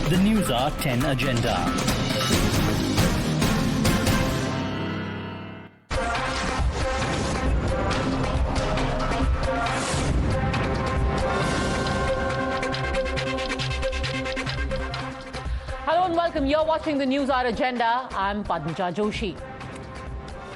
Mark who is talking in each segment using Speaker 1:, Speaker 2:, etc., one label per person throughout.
Speaker 1: The Newshour 10 Agenda.
Speaker 2: Hello and welcome. You're watching the Newshour Agenda. I'm Padmaja Joshi.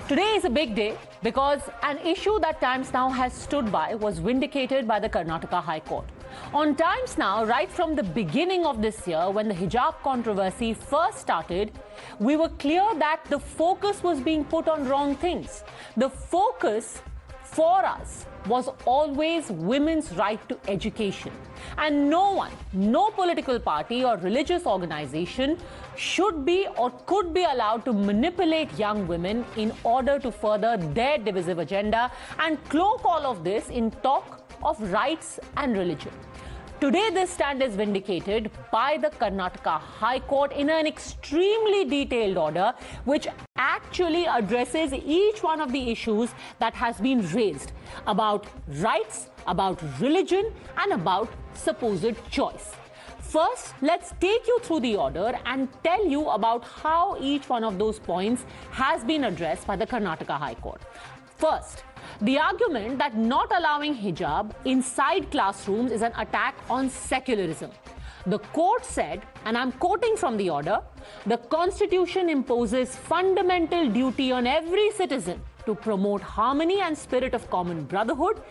Speaker 2: Today is a big day because an issue that Times Now has stood by was vindicated by the Karnataka High Court. On Times Now, right from the beginning of this year, when the hijab controversy first started, we were clear that the focus was being put on wrong things. The focus for us was always women's right to education. And no one, no political party or religious organization should be or could be allowed to manipulate young women in order to further their divisive agenda and cloak all of this in talk of rights and religion. Today, this stand is vindicated by the Karnataka High Court in an extremely detailed order, which actually addresses each one of the issues that has been raised about rights, about religion, and about supposed choice. First, let's take you through the order and tell you about how each one of those points has been addressed by the Karnataka High Court. First, the argument that not allowing hijab inside classrooms is an attack on secularism. The court said, and I'm quoting from the order, the Constitution imposes fundamental duty on every citizen to promote harmony and spirit of common brotherhood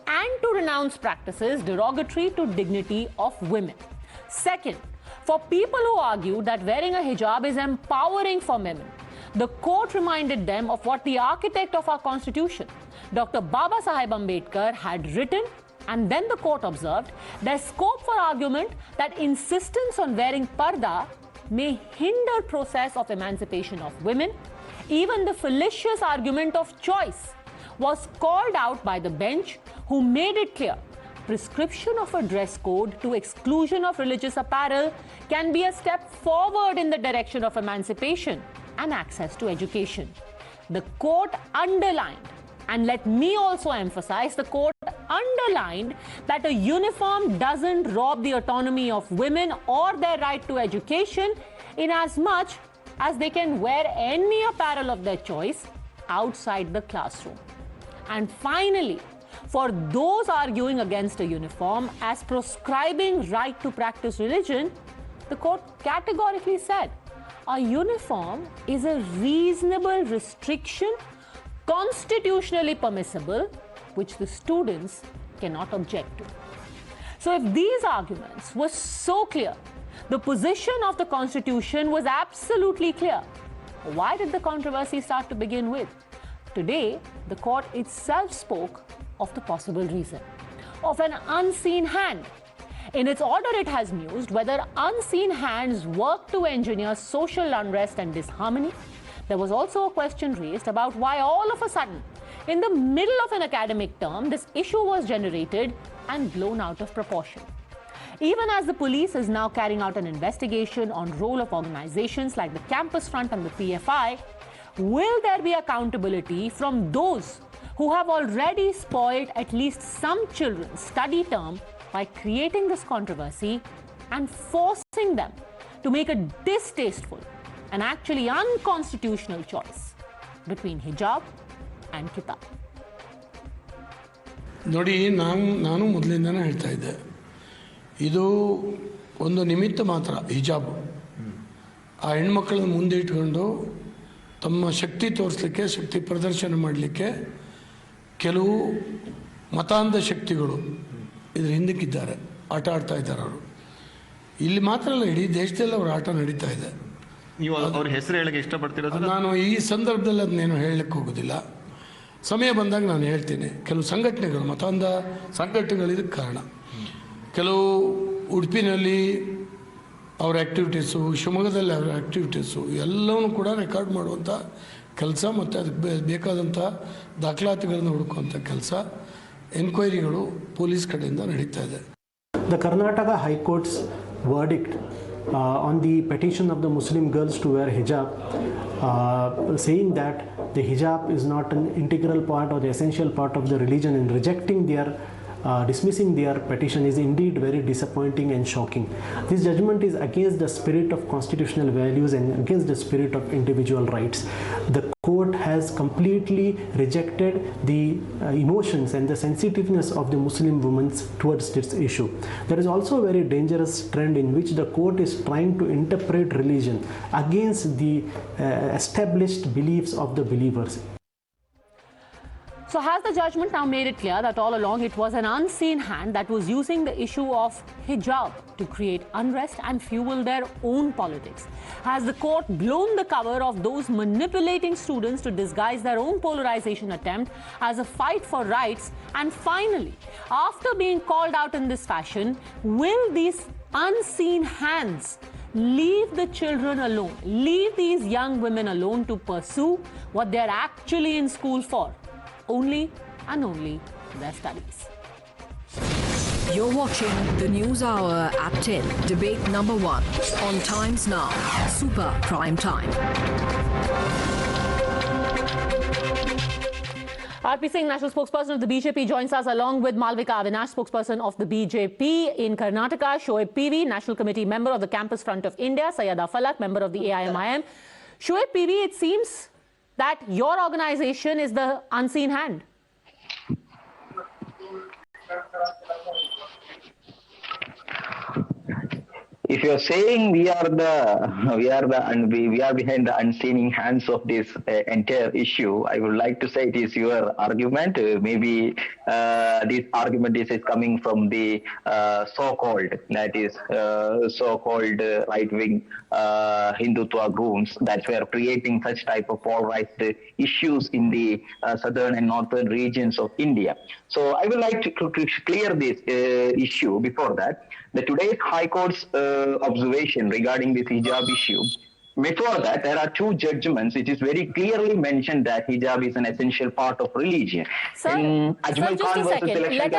Speaker 2: and to renounce practices derogatory to dignity of women. Second, for people who argue that wearing a hijab is empowering for women, the court reminded them of what the architect of our Constitution, Dr. Baba Sahib Ambedkar, had written, and then the court observed there's scope for argument that insistence on wearing parda may hinder process of emancipation of women. Even the fallacious argument of choice was called out by the bench, who made it clear prescription of a dress code to exclusion of religious apparel can be a step forward in the direction of emancipation and access to education. The court underlined, and let me also emphasize, the court underlined that a uniform doesn't rob the autonomy of women or their right to education in as much as they can wear any apparel of their choice outside the classroom. And finally, for those arguing against a uniform as proscribing right to practice religion, the court categorically said a uniform is a reasonable restriction, constitutionally permissible, which the students cannot object to. So if these arguments were so clear, the position of the Constitution was absolutely clear, why did the controversy start to begin with? Today, the court itself spoke of the possible reason, of an unseen hand. In its order, it has mused whether unseen hands work to engineer social unrest and disharmony. There was also a question raised about why all of a sudden, in the middle of an academic term, this issue was generated and blown out of proportion. Even as the police is now carrying out an investigation on role of organizations like the Campus Front and the PFI, will there be accountability from those who have already spoiled at least some children's study term by creating this controversy and forcing them to make a distasteful and actually unconstitutional choice between hijab and kitab?
Speaker 3: ನೋಡಿ, ನಾನು ಮೊದಲಿಂದನೇ ಹೇಳ್ತಾ ಇದ್ದೆ, ಇದು ಒಂದು ನಿಮಿತ್ತ ಮಾತ್ರ ಹಿಜಾಬ್. ಆ ಹೆಣ್ಮಕ್ಳನ್ನ ಮುಂದೆ ಇಟ್ಕೊಂಡು ತಮ್ಮ ಶಕ್ತಿ ತೋರಿಸಲಿಕ್ಕೆ, ಶಕ್ತಿ ಪ್ರದರ್ಶನ ಮಾಡಲಿಕ್ಕೆ ಕೆಲವು ಮತಾಂಧ ಶಕ್ತಿಗಳು ಇದ್ರ ಹಿಂದಕ್ಕಿದ್ದಾರೆ, ಆಟ ಆಡ್ತಾ ಇದ್ದಾರೆ. ಅವರು ಇಲ್ಲಿ ಮಾತ್ರ ಅಲ್ಲ, ಇಡೀ ದೇಶದಲ್ಲಿ ಅವ್ರ ಆಟ ನಡೀತಾ ಇದೆ.
Speaker 4: ನೀವು ಅವ್ರ ಹೆಸರು ಹೇಳಕ್ಕೆ ಇಷ್ಟಪಡ್ತೀರಾ? ನಾನು
Speaker 3: ಈ ಸಂದರ್ಭದಲ್ಲಿ ಅದನ್ನೇನು ಹೇಳಲಿಕ್ಕೆ ಹೋಗೋದಿಲ್ಲ. ಸಮಯ ಬಂದಾಗ ನಾನು ಹೇಳ್ತೀನಿ. ಕೆಲವು ಸಂಘಟನೆಗಳು, ಮತಾಂಧ ಸಂಘಟನೆಗಳು ಇದಕ್ಕೆ ಕಾರಣ. ಕೆಲವು ಉಡುಪಿನಲ್ಲಿ ಅವರ ಆ್ಯಕ್ಟಿವಿಟೀಸು, ಶಿವಮೊಗ್ಗದಲ್ಲಿ ಅವರ ಆ್ಯಕ್ಟಿವಿಟೀಸು ಎಲ್ಲವನ್ನೂ ಕೂಡ ರೆಕಾರ್ಡ್ ಮಾಡುವಂಥ ಕೆಲಸ ಮತ್ತು ಅದಕ್ಕೆ ಬೇಕಾದಂಥ ದಾಖಲಾತಿಗಳನ್ನು ಹುಡುಕುವಂಥ ಕೆಲಸ, ಎನ್ಕ್ವೈರಿಗಳು ಪೊಲೀಸ್ ಕಡೆಯಿಂದ ನಡೀತಾ ಇದೆ.
Speaker 5: The Karnataka High Court's verdict on the petition of the Muslim girls to wear hijab, saying that the hijab is not an integral part or the essential part of the religion, and rejecting their dismissing their petition is indeed very disappointing and shocking. This judgment is against the spirit of constitutional values and against the spirit of individual rights. The court has completely rejected the emotions and the sensitiveness of the Muslim women towards this issue. There is also a very dangerous trend in which the court is trying to interpret religion against the established beliefs of the believers.
Speaker 2: So has the judgment now made it clear that all along it was an unseen hand that was using the issue of hijab to create unrest and fuel their own politics? Has the court blown the cover of those manipulating students to disguise their own polarization attempt as a fight for rights? And finally, after being called out in this fashion, will these unseen hands leave the children alone, leave these young women alone to pursue what they're actually in school for? Only and only their studies.
Speaker 6: You're watching the News Hour at 10, debate number 1 on Times Now, Super Prime Time.
Speaker 2: RP Singh, national spokesperson of the BJP, joins us along with Malvika Avinash, spokesperson of the BJP in Karnataka, Shuhaib PV, national committee member of the Campus Front of India, Sayyada Falak, member of the AIMIM. Shuhaib PV, it seems that your organization is the unseen hand.
Speaker 7: If you're saying we are behind the unseen hands of this entire issue, I would like to say it is your argument. Maybe this argument is coming from the so-called right-wing Hindutva groups that were creating such type of polarized issues in the southern and northern regions of India. So I would like to clear this issue before that. Today's High Court's observation regarding this hijab issue, before that, there are two judgments which is very clearly mentioned that hijab is an essential part of religion.
Speaker 2: Sir, just a second. Let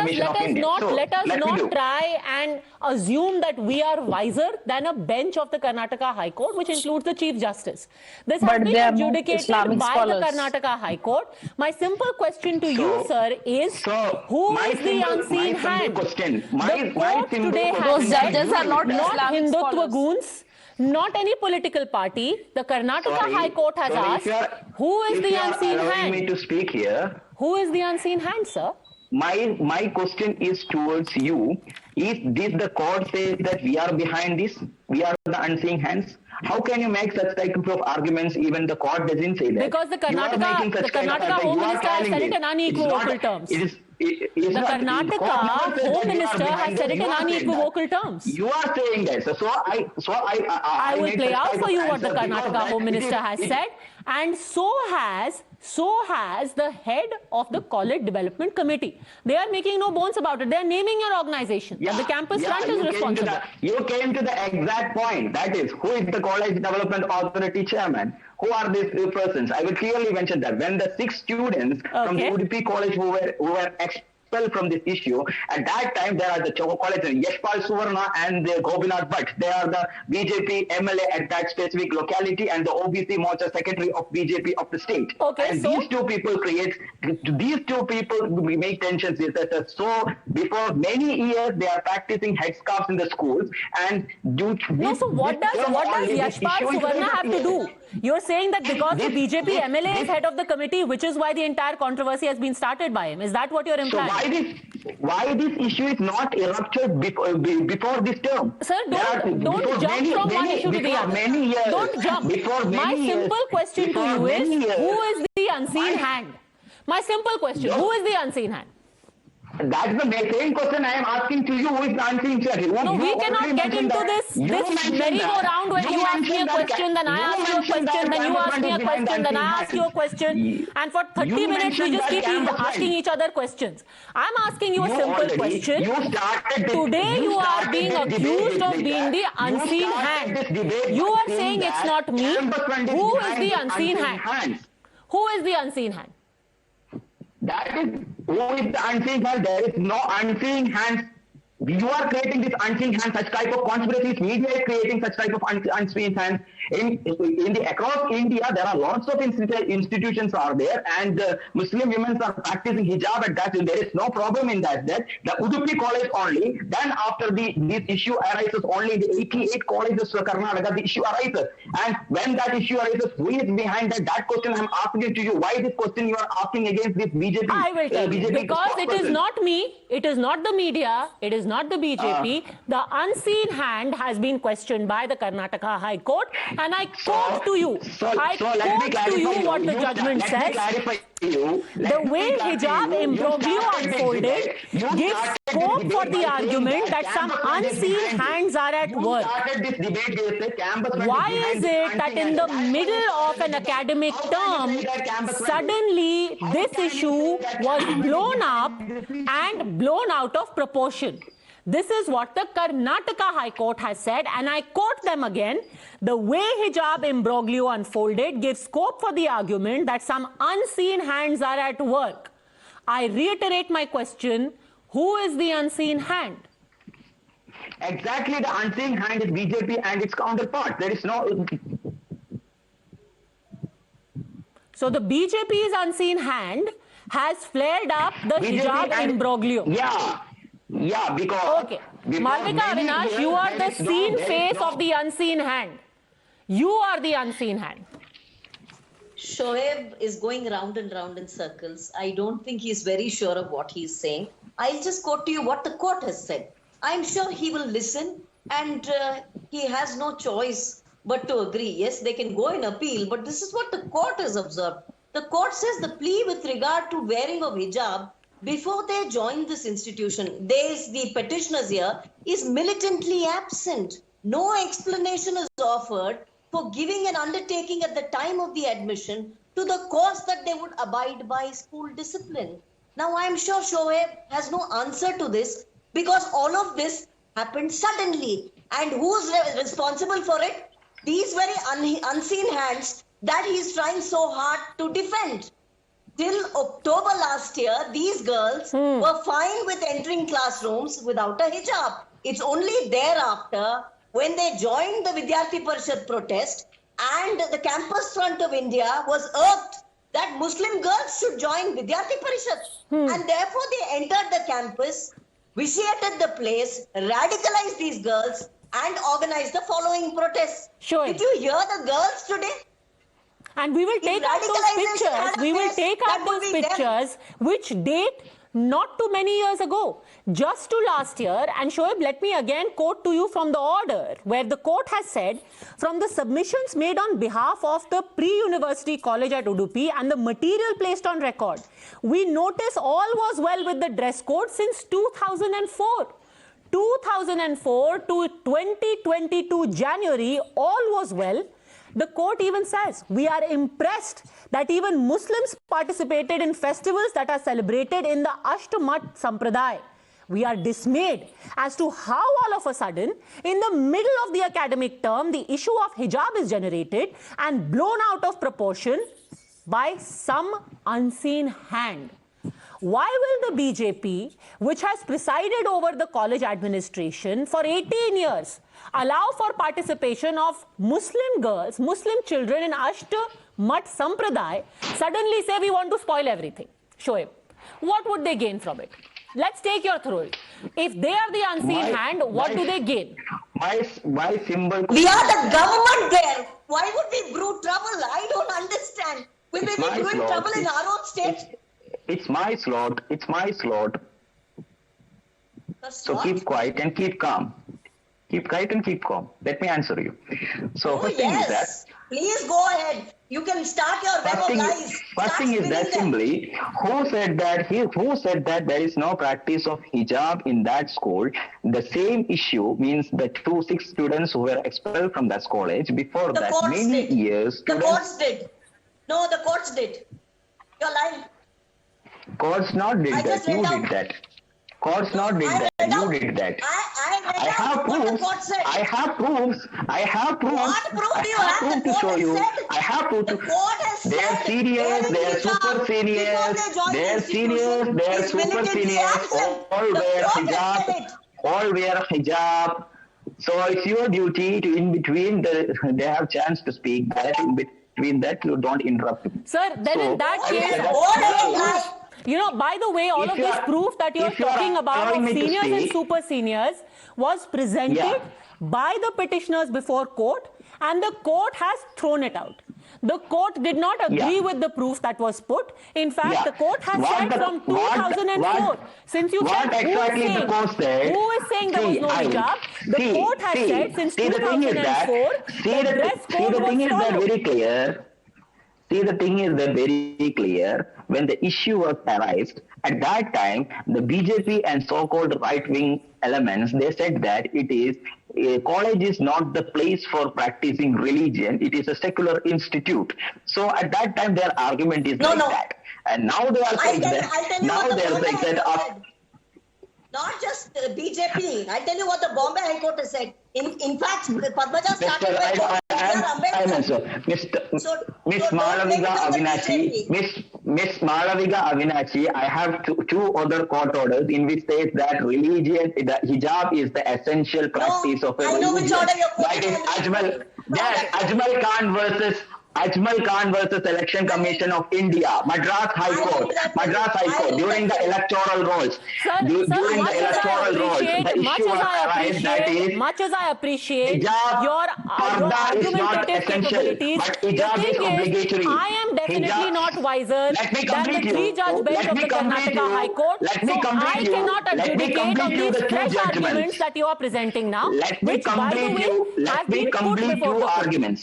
Speaker 2: us not try and assume that we are wiser than a bench of the Karnataka High Court, which includes the Chief Justice. This has been adjudicated by the Karnataka High Court. My simple question to you, sir, is who is the unseen hand? The court today has said
Speaker 8: judges are not
Speaker 2: Hindutva goons, not any political party. The Karnataka High Court has asked, who is the unseen hand?
Speaker 7: Me to speak here.
Speaker 2: Who is the unseen hand, sir?
Speaker 7: My question is towards you. Is this the court says that we are behind this? We are the unseen hands? How can you make such type of arguments even the court doesn't say that?
Speaker 2: Because the Karnataka Home Minister has said it in unequivocal terms. The Karnataka Home Minister has said it in unequivocal terms.
Speaker 7: You are saying that.
Speaker 2: I will play out for you what the Karnataka Home Minister has said, and so has the head of the College Development Committee. They are making no bones about it. They are naming your organization. And the Campus Front is responsible.
Speaker 7: You came to the exact point. That is, who is the College Development Authority chairman? Who are these persons? I will clearly mention that when the 6 students from the UDP college who were expelled from this issue, at that time there are the college Yashpal Suvarna and the Gopinath Bhatt. They are the BJP MLA at that specific locality and the OBC Morcha secretary of BJP of the state. These two people make tensions. So before many years they are practicing headscarves in the schools and
Speaker 2: so what does Yashpal Suvarna have to do? You're saying that because the BJP MLA is head of the committee, which is why the entire controversy has been started by him. Is that what you're implying?
Speaker 7: So why this issue is not erupted before this term?
Speaker 2: Sir, don't jump from one issue to the other. Don't jump. My simple question to you is, who is the unseen hand? My simple question, who is the unseen hand?
Speaker 7: That's the same question I am asking to you. Who is the unseen hand?
Speaker 2: No, we cannot get into this merry-go-round where you ask me a question, then I ask you a question, then you ask me a question, then I ask you a question, and for 30 minutes we just keep asking each other questions. I'm asking you a simple question. Today you are being accused of being the unseen hand. You are saying it's not me. Who is the unseen hand? Who is the unseen hand?
Speaker 7: That is, who is the unseen hand? There is no unseen hand You are creating this unseen hand, such type of conspiracies. Media is creating such type of unseen hands. In the across India, there are lots of institutions are there, and Muslim women are practicing hijab at that. There is no problem in that. That the Udupi college only. Then after this issue arises, only in the 88 colleges of Karnataka, the issue arises. And when that issue arises, who is behind that? That question I am asking to you. Why this question you are asking against this BJP?
Speaker 2: I will tell you.
Speaker 7: BJP
Speaker 2: Because it is not me, it is not the media, it is not the BJP. The unseen hand has been questioned by the Karnataka High Court, and I quote to you. I quote to you what the judgment says. The way hijab imbroglio unfolded gives scope for the argument that some unseen hands are at work. Why is it that in the middle of an academic term, suddenly this issue was blown up and blown out of proportion? This is what the Karnataka High Court has said, and I quote them again. The way hijab imbroglio unfolded gives scope for the argument that some unseen hands are at work. I reiterate my question, who is the unseen hand?
Speaker 7: Exactly, the unseen hand is BJP and its counterpart. There is no...
Speaker 2: So the BJP's unseen hand has flared up the hijab imbroglio.
Speaker 7: Yeah, because...
Speaker 2: Okay. Malvika Avinash, you are the seen face of the unseen hand. You are the unseen hand.
Speaker 8: Shuhaib is going round and round in circles. I don't think he's very sure of what he's saying. I'll just quote to you what the court has said. I'm sure he will listen, and he has no choice but to agree. Yes, they can go in appeal, but this is what the court has observed. The court says the plea with regard to wearing of hijab before they join this institution, the petitioners here, is militantly absent. No explanation is offered for giving an undertaking at the time of the admission to the course that they would abide by school discipline. Now, I'm sure Shuhaib has no answer to this because all of this happened suddenly. And who's responsible for it? These very unseen hands that he's trying so hard to defend. Till October last year, these girls were fine with entering classrooms without a hijab. It's only thereafter, when they joined the Vidyarthi Parishad protest and the campus front of India was urged that Muslim girls should join Vidyarthi Parishad. And therefore, they entered the campus, vitiated the place, radicalized these girls, and organized the following protests.
Speaker 2: Sure.
Speaker 8: Did you hear the girls today?
Speaker 2: And we will take out those pictures. We will take out those pictures which date not too many years ago, just to last year. And Shuhaib, let me again quote to you from the order where the court has said, from the submissions made on behalf of the pre-university college at Udupi and the material placed on record, we notice all was well with the dress code since 2004. 2004 to 2022 January, all was well. The court even says, we are impressed that even Muslims participated in festivals that are celebrated in the Ashtamat Sampradaya. We are dismayed as to how all of a sudden, in the middle of the academic term, the issue of hijab is generated and blown out of proportion by some unseen hand. Why will the BJP, which has presided over the college administration for 18 years, allow for participation of Muslim girls, Muslim children in Ashtamat Sampradaya, suddenly say we want to spoil everything? Shuhaib, what would they gain from it? Let's take your through. If they are the unseen hand, what do they gain?
Speaker 7: My symbol...
Speaker 8: We are the government there. Why would we brew trouble? I don't understand. Will we be brewing trouble in our own state?
Speaker 7: It's my slot. It's my slot. So keep quiet and keep calm. Keep quiet and keep calm. Let me answer you. So first thing is that...
Speaker 8: Please go ahead. You can start your web of lies.
Speaker 7: First thing is that simply, who said that there is no practice of hijab in that school? The same issue means the 6 students who were expelled from that college before that many years.
Speaker 8: The courts did. No, the courts did. You're lying.
Speaker 7: Courts not did that. You did that. Courts not did that. You did that. I have proofs. I have proofs. I have proofs.
Speaker 8: What proof do you have?
Speaker 7: I have proof to show you. I have proof to. They are serious. They are super serious. They are serious. They are super serious. All wear hijab. all wear hijab. So it's your duty to, in between, they have chance to speak. That in between that, you don't interrupt.
Speaker 2: Sir, then in that case, by the way, all of this proof that you're talking about of seniors and super seniors was presented by the petitioners before court, and the court has thrown it out. The court did not agree with the proof that was put. In fact, the court has said from 2004, since you said who is saying there was no hijab, the court has said since 2004, the dress code was followed.
Speaker 7: Very clear. See, the thing is that very clear. When the issue was arised, at that time, the BJP and so-called right-wing elements, they said that college is not the place for practicing religion. It is a secular institute. So at that time, their argument is that. And now they are saying that. Now they are saying that.
Speaker 8: Not just BJP. I'll tell you what the Bombay High Court has said. In fact, Padmaja started by
Speaker 7: Miss Malvika Avinash, I have two other court orders in which says that religion, the hijab is the essential practice of a religion.
Speaker 8: I know which order you're
Speaker 7: quoting. That is Ajmal Khan versus Election Commission of India, Madras High Court, during the electoral rolls.
Speaker 2: Much as I appreciate your argumentative capabilities, the thing is, I am definitely not wiser than the three-judge bench of the Karnataka High Court, so I cannot adjudicate on these fresh arguments that you are presenting now, which, by the way, have been put before the court.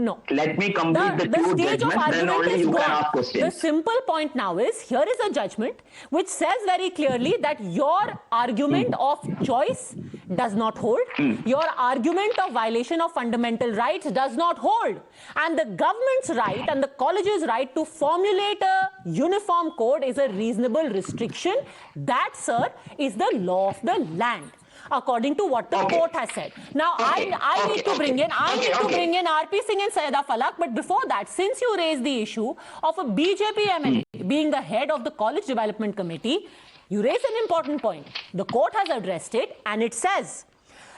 Speaker 2: No.
Speaker 7: Let me complete the two judgments, then only you can ask questions.
Speaker 2: The simple point now is, here is a judgment which says very clearly that your argument of choice does not hold. Your argument of violation of fundamental rights does not hold. And the government's right and the college's right to formulate a uniform code is a reasonable restriction. That, sir, is the law of the land, according to what the court has said. Now, I need to bring in RP Singh and Syeda Falak, but before that, since you raised the issue of a BJP MLA being the head of the College Development Committee, you raised an important point. The court has addressed it, and it says,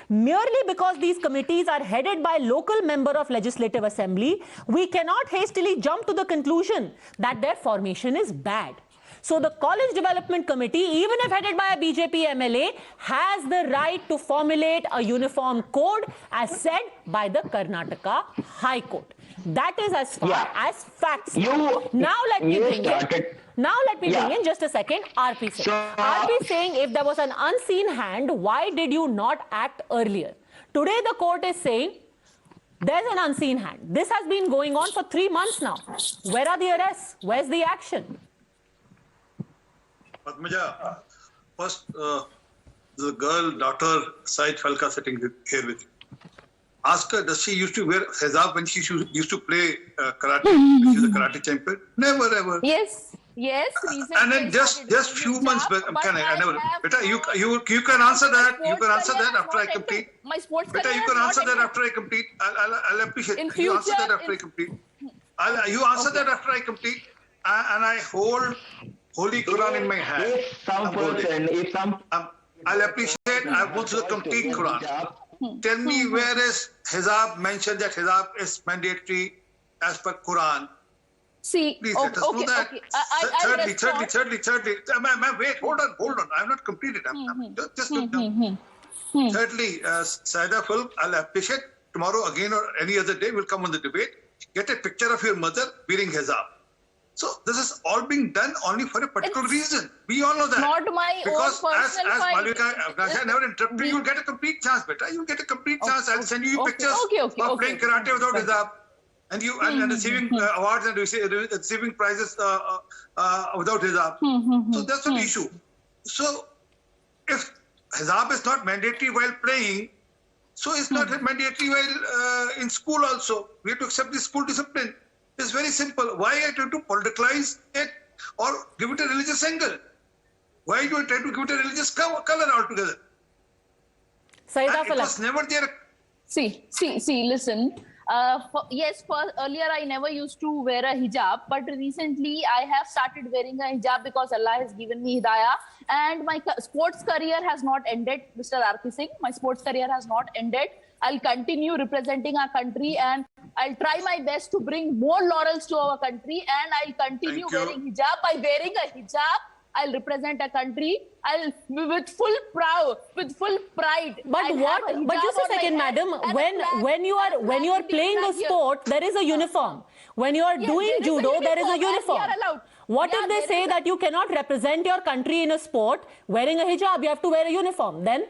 Speaker 2: merely because these committees are headed by local member of Legislative Assembly, we cannot hastily jump to the conclusion that their formation is bad. So the College Development Committee, even if headed by a BJP MLA, has the right to formulate a uniform code as said by the Karnataka High Court. That is as far as facts. Now let me bring in just a second RP Singh. RP saying, if there was an unseen hand, why did you not act earlier? Today the court is saying there's an unseen hand. This has been going on for 3 months now. Where are the arrests? Where's the action?
Speaker 9: Padmaja, first, the girl, daughter, Said Falka sitting here with you. Ask her, does she used to wear hijab when she used to play karate? She's a karate champion. Never ever.
Speaker 10: Yes.
Speaker 9: And then just few months back, I never. Beta, you can answer that. You can answer that after I complete.
Speaker 10: My sports
Speaker 9: Beta, you can answer that after I complete. I'll appreciate. You answer that after I complete. You answer that after I complete, and I hold Holy Quran in my hand. I'll appreciate. I've gone through the complete Quran. Tell me where is hijab mentioned that hijab is mandatory as per Quran.
Speaker 10: See,
Speaker 9: please let us know that. Thirdly. Ma'am, wait, hold on. I'm not completed. Just look down. Thirdly, Saida Phil, I'll appreciate. Tomorrow again or any other day, we'll come on the debate. Get a picture of your mother wearing hijab. So this is all being done only for a particular reason. We all know that.
Speaker 10: Not my
Speaker 9: because
Speaker 10: own personal
Speaker 9: as Malvika Avinash never interrupted, you'll get a complete chance, beta. You'll get a complete chance. I'll send you pictures of playing karate without hijab. And you and receiving awards and receiving prizes without hijab. So that's not the issue. So if hijab is not mandatory while playing, so it's not mandatory while in school also. We have to accept the school discipline. It's very simple. Why I try to politicalize it or give it a religious angle? Why do I try to give it a religious color altogether?
Speaker 2: Saida Falak.
Speaker 9: It was never there.
Speaker 10: See, listen. Yes, earlier I never used to wear a hijab, but recently I have started wearing a hijab because Allah has given me hidayah, and my sports career has not ended, Mr. RP Singh. My sports career has not ended. I'll continue representing our country, and I'll try my best to bring more laurels to our country, and I'll continue wearing hijab. By wearing a hijab, I'll represent a country. I'll with full pride.
Speaker 2: But what? But just a second, madam. When you are playing a sport, there is a uniform. When you are doing judo, there is a uniform. What if they say that you cannot represent your country in a sport wearing a hijab? You have to wear a uniform. Then?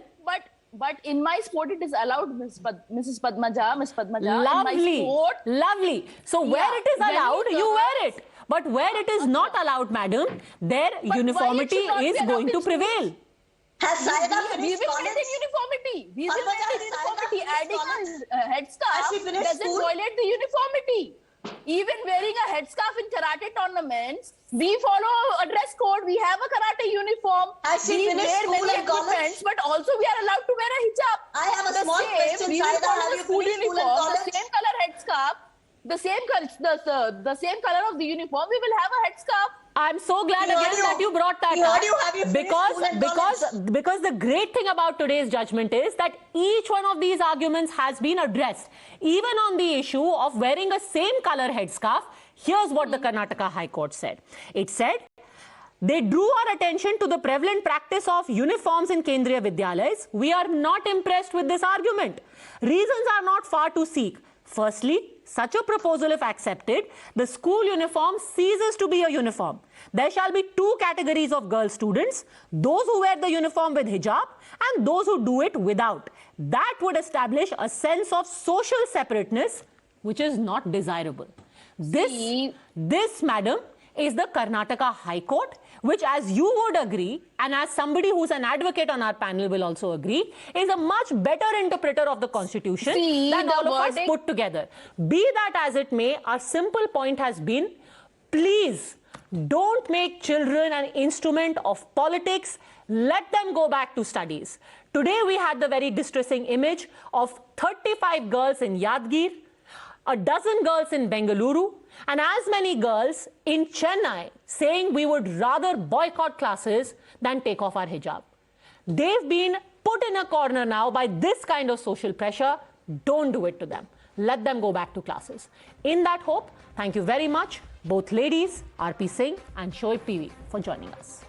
Speaker 10: But in my sport, it is allowed, Mrs. Padmaja.
Speaker 2: Lovely,
Speaker 10: in my sport,
Speaker 2: lovely. So where it is allowed, you wear it. But where it is not allowed, madam, their uniformity is going to prevail.
Speaker 8: Has Saida
Speaker 10: we
Speaker 8: finished
Speaker 10: will
Speaker 8: college?
Speaker 10: maintain uniformity. We will maintain uniformity. Adding a headscarf doesn't
Speaker 8: school?
Speaker 10: violate the uniformity. Even wearing a headscarf in karate tournaments, we follow a dress code. We have a karate uniform.
Speaker 8: Has she
Speaker 10: we
Speaker 8: finished
Speaker 10: wear
Speaker 8: school
Speaker 10: many
Speaker 8: and college?
Speaker 10: equipments, but also we are allowed to wear a hijab.
Speaker 8: I have a small question,
Speaker 10: We will
Speaker 8: Saida.
Speaker 10: follow
Speaker 8: Have
Speaker 10: the
Speaker 8: you
Speaker 10: school
Speaker 8: finished school and
Speaker 10: uniform,
Speaker 8: college?
Speaker 10: the same color headscarf, the same color of the uniform. We will have a headscarf.
Speaker 2: I'm so glad again that you brought that up. Because the great thing about today's judgment is that each one of these arguments has been addressed. Even on the issue of wearing a same color headscarf, here's what the Karnataka High Court said. It said, they drew our attention to the prevalent practice of uniforms in Kendriya Vidyalayas. We are not impressed with this argument. Reasons are not far to seek. Firstly, such a proposal, if accepted, the school uniform ceases to be a uniform. There shall be two categories of girl students, those who wear the uniform with hijab and those who do it without. That would establish a sense of social separateness, which is not desirable. This, madam, is the Karnataka High Court, which, as you would agree, and as somebody who's an advocate on our panel will also agree, is a much better interpreter of the Constitution than all of us put together. Be that as it may, our simple point has been, please don't make children an instrument of politics. Let them go back to studies. Today we had the very distressing image of 35 girls in Yadgir, a dozen girls in Bengaluru, and as many girls in Chennai saying we would rather boycott classes than take off our hijab. They've been put in a corner now by this kind of social pressure. Don't do it to them. Let them go back to classes. In that hope, thank you very much, both ladies, RP Singh and Shuhaib PV, for joining us.